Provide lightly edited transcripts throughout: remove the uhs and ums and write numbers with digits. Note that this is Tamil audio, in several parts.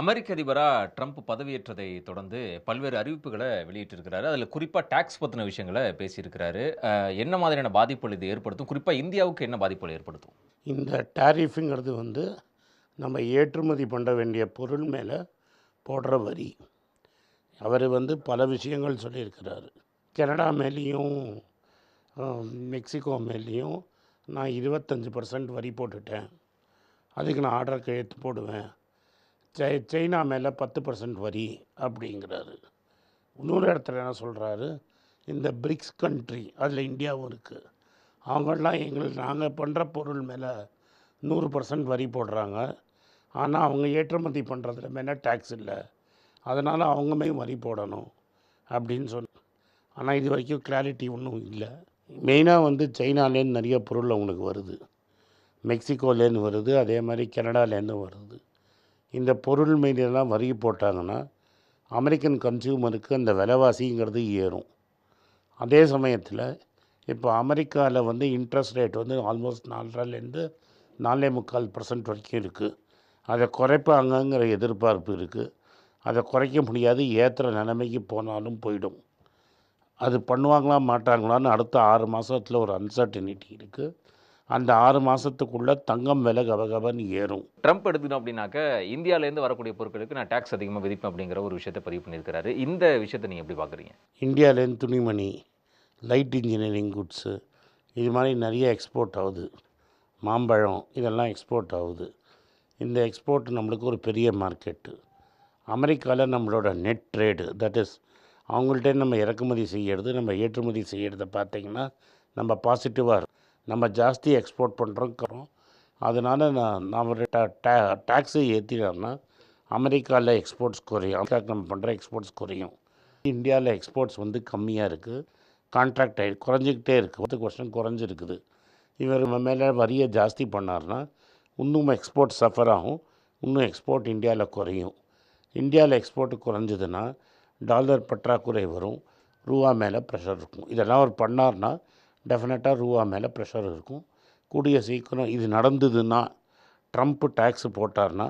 அமெரிக்க அதிபரா ட்ரம்ப் பதவியேற்றதை தொடர்ந்து பல்வேறு அறிவிப்புகள வெளியிட்டிருக்கிறாரு. அதில குறிப்பா டாக்ஸ் பத்தின விஷயங்கள பேசியிருக்கிறாரு. என்ன மாதிரியான பாதிப்புகள் இது ஏற்படுத்தும்? குறிப்பா இந்தியாவுக்கு என்ன பாதிப்புகள் ஏற்படுத்தும்? இந்த டாரிஃப்ங்கிறது நம்ம ஏற்றுமதி பண்ண வேண்டிய பொருள் மேலே போடுற வரி. அவர் பல விஷயங்கள் சொல்லியிருக்கிறாரு. கனடா மேலேயும் மெக்சிகோ மேலேயும் நான் 25% வரி போட்டுட்டேன். அதுக்கு நான் ஆர்டர் கையெழுத்து போடுவேன். சைனா மேலே 10% வரி அப்படிங்கிறாரு. இன்னொரு இடத்துல என்ன சொல்கிறாரு, இந்த பிரிக்ஸ் கண்ட்ரி அதில் இந்தியாவும் இருக்குது. அவங்களாம் நாங்கள் பண்ணுற பொருள் மேலே 100% வரி போடுறாங்க. ஆனால் அவங்க ஏற்றுமதி பண்ணுறதுல மேலே டேக்ஸ் இல்லை, அதனால் அவங்களுமே வரி போடணும் அப்படின்னு ஆனால் இது வரைக்கும் கிளாரிட்டி ஒன்றும் இல்லை. மெயினாக சைனாலேருந்து நிறைய பொருள் அவங்களுக்கு வருது, மெக்சிகோலேருந்து வருது, அதே மாதிரி கனடாலேருந்து வருது. இந்த பொருள் மீதெல்லாம் வரி போட்டாங்கன்னா அமெரிக்கன் கன்சியூமருக்கு அந்த விலைவாசிங்கிறது ஏறும். அதே சமயத்தில் இப்போ அமெரிக்காவில் இன்ட்ரெஸ்ட் ரேட் ஆல்மோஸ்ட் 4.5லேருந்து 4.25% வரைக்கும் இருக்குது. அதை குறைப்பாங்கங்கிற எதிர்பார்ப்பு இருக்குது. அதை குறைக்க முடியாது, ஏற்றுற நிலைமைக்கு போனாலும் போயிடும். அது பண்ணுவாங்களா மாட்டாங்களான்னு அடுத்த 6 மாதத்தில் ஒரு அன்சர்டனிட்டி இருக்குது. அந்த 6 மாதத்துக்குள்ளே தங்கம் விலை கபகபன்னு ஏறும். ட்ரம்ப் எடுத்துட்டோம் அப்படின்னாக்க, இந்தியாவிலேருந்து வரக்கூடிய பொருட்களுக்கு நான் டாக்ஸ் அதிகமா விதிப்பேன் அப்படிங்கிற ஒரு விஷயத்த பதிவு பண்ணியிருக்கிறாரு. இந்த விஷயத்த நீங்க எப்படி பார்க்குறீங்க? இந்தியாவிலேருந்து துணிமணி, லைட் இன்ஜினியரிங் குட்ஸு, இது மாதிரி நிறைய எக்ஸ்போர்ட் ஆகுது. மாம்பழம் இதெல்லாம் எக்ஸ்போர்ட் ஆகுது. இந்த எக்ஸ்போர்ட் நம்மளுக்கு ஒரு பெரிய மார்க்கெட்டு. அமெரிக்காவில் நம்மளோட நெட் ட்ரேடு, தட் இஸ் அவங்கள்ட்ட நம்ம இறக்குமதி செய்கிறது, நம்ம ஏற்றுமதி செய்கிறத பார்த்திங்கன்னா நம்ம பாசிட்டிவாக நம்ம ஜாஸ்தி எக்ஸ்போர்ட் பண்ணுறோம். அதனால் நான் ஒரு டேக்ஸை ஏற்றினோம்னா அமெரிக்காவில் எக்ஸ்போர்ட்ஸ் குறையும், அமெரிக்காவுக்கு நம்ம பண்ணுற எக்ஸ்போர்ட்ஸ் குறையும். இந்தியாவில் எக்ஸ்போர்ட்ஸ் கம்மியாக இருக்குது, கான்ட்ராக்ட் குறைஞ்சிக்கிட்டே இருக்குது, 10% குறைஞ்சிருக்குது. இவர் மேலே வரியை ஜாஸ்தி பண்ணார்னா இன்னும் எக்ஸ்போர்ட் சஃபர் ஆகும், இன்னும் எக்ஸ்போர்ட் இந்தியாவில் குறையும். இந்தியாவில் எக்ஸ்போர்ட் குறைஞ்சதுன்னா டாலர் பற்றாக்குறை வரும், ரூபா மேலே ப்ரெஷர் இருக்கும். இதெல்லாம் அவர் பண்ணார்னா டெஃபினட்டாக ரூபா மேலே ப்ரெஷர் இருக்கும். கூடிய சீக்கிரம் இது நடந்ததுன்னா, ட்ரம்ப் டேக்ஸ் போட்டார்னா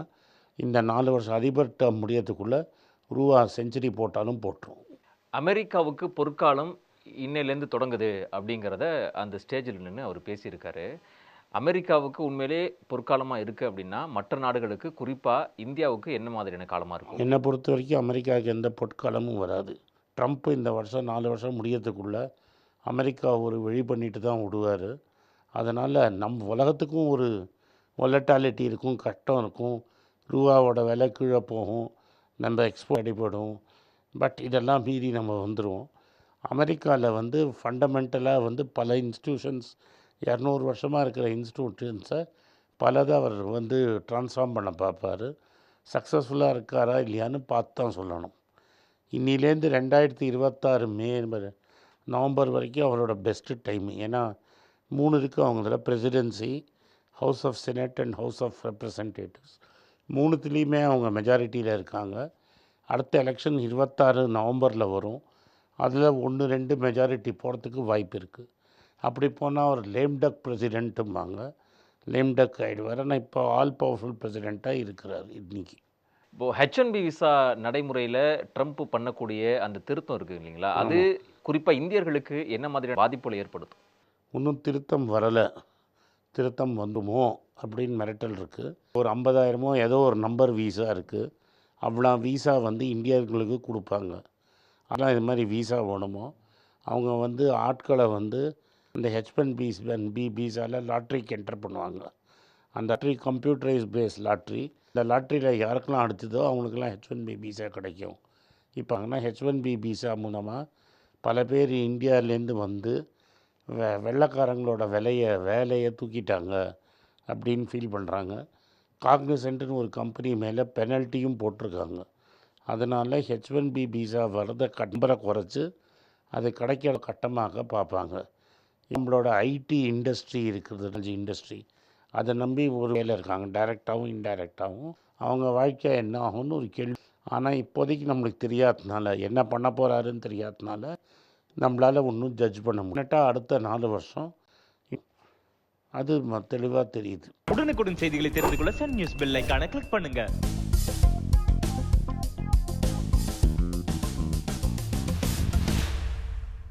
இந்த 4 வருஷம் அதிபர் டேர்ம் முடியறதுக்குள்ளே ரூபா செஞ்சுரி போட்டாலும் போட்டுரும். அமெரிக்காவுக்கு பொற்காலம் இன்னையிலேருந்து தொடங்குது அப்படிங்கிறத அந்த ஸ்டேஜில் நின்று அவர் பேசியிருக்காரு. அமெரிக்காவுக்கு உண்மையிலே பொற்காலமா இருக்கு அப்படின்னா, மற்ற நாடுகளுக்கு குறிப்பா இந்தியாவுக்கு என்ன மாதிரியான காலமா இருக்கும்? என்னை பொறுத்த வரைக்கும் அமெரிக்காவுக்கு எந்த பொற்காலமும் வராது. ட்ரம்ப் இந்த வருஷம் 4 வருஷம் முடியறதுக்குள்ளே அமெரிக்கா ஒரு வழி பண்ணிட்டு தான் விடுவார். அதனால் உலகத்துக்கும் ஒரு வொலட்டாலிட்டி இருக்கும், கஷ்டம் இருக்கும், ரூபாவோட விலை கீழே போகும், நம்ம எக்ஸ்போர்ட் அடிபடும். பட் இதெல்லாம் மீறி நம்ம வந்துடுவோம். அமெரிக்காவில் ஃபண்டமெண்டலாக பல இன்ஸ்டியூஷன்ஸ் 200 வருஷமாக இருக்கிற இன்ஸ்டியூஷன்ஸை பலதை அவர் ட்ரான்ஸ்ஃபார்ம் பண்ண பார்ப்பார். சக்ஸஸ்ஃபுல்லாக இருக்காரா இல்லையான்னு பார்த்து தான் சொல்லணும். இன்னிலேருந்து 2026 நவம்பர் வரைக்கும் அவரோட பெஸ்ட்டு டைம். ஏன்னா 3 இருக்குது அவங்கள, presidency, house of senate and house of representatives. 3த்துலேயுமே அவங்க மெஜாரிட்டியில் இருக்காங்க. அடுத்த எலெக்ஷன் 26 நவம்பரில் வரும். அதில் 1-2 மெஜாரிட்டி போகிறதுக்கு வாய்ப்பு இருக்குது. அப்படி போனால் அவர் லேம் டக் பிரசிடெண்ட்டும்பாங்க, லேம் டக் ஆகிடுவார். ஆனால் இப்போ ஆல் பவர்ஃபுல் பிரசிடெண்ட்டாக இருக்கிறார் இன்றைக்கி. இப்போது H1B விசா நடைமுறையில் ட்ரம்ப் பண்ணக்கூடிய அந்த திருத்தம் இருக்குது இல்லைங்களா, அது குறிப்பாக இந்தியர்களுக்கு என்ன மாதிரியான பாதிப்புகளை ஏற்படுத்தும்? இன்னும் திருத்தம் வரலை, திருத்தம் வந்துமோ அப்படின்னு மிரட்டல் இருக்குது. ஒரு 50,000 ஏதோ ஒரு நம்பர் வீசா இருக்குது, அவ்வளோ வீசா இந்தியர்களுக்கு கொடுப்பாங்க. ஆனால் இது மாதிரி வீசா வேணுமோ அவங்க ஆட்களை இந்த H1B வீசாவில் லாட்ரிக்கு என்டர் பண்ணுவாங்க. அந்த லாட்ரி கம்ப்யூட்டரைஸ் பேஸ் லாட்ரி. இந்த லாட்ரியில் யாருக்கெல்லாம் அடிச்சதோ அவங்களுக்கெல்லாம் H1B வீசா கிடைக்கும். இப்போ H1B வீசா மூலமாக பல பேர் இந்தியாவிலேருந்து வெள்ளைக்காரங்களோட வேலையை தூக்கிட்டாங்க அப்படின்னு ஃபீல் பண்ணுறாங்க. காக்னிசென்ட்னு ஒரு கம்பெனி மேலே பெனல்ட்டியும் போட்டிருக்காங்க. அதனால் H1B வீசா வரதை நம்பரை குறைச்சி அது கிடைக்கிற கட்டமாக பார்ப்பாங்க. நம்மளோட ஐடி இண்டஸ்ட்ரி இருக்குது, இண்டஸ்ட்ரி, அதை நம்பி ஒரு வேலை இருக்காங்க, டைரெக்டாகவும் இன்டைரக்டாகவும். அவங்க வாழ்க்கை என்ன ஆகும்னு ஒரு கேள்வி. ஆனால் இப்போதைக்கு நம்மளுக்கு தெரியாததுனால, என்ன பண்ண போகிறாருன்னு தெரியாததுனால நம்மளால் ஒன்றும் ஜட்ஜ் பண்ண முடியல. அடுத்த 4 வருஷம் அது தெளிவாக தெரியுது. உடனுக்குடன் செய்திகளை தெரிந்து கொள்ள சன் நியூஸ் பெல் ஐகானை கிளிக் பண்ணுங்க.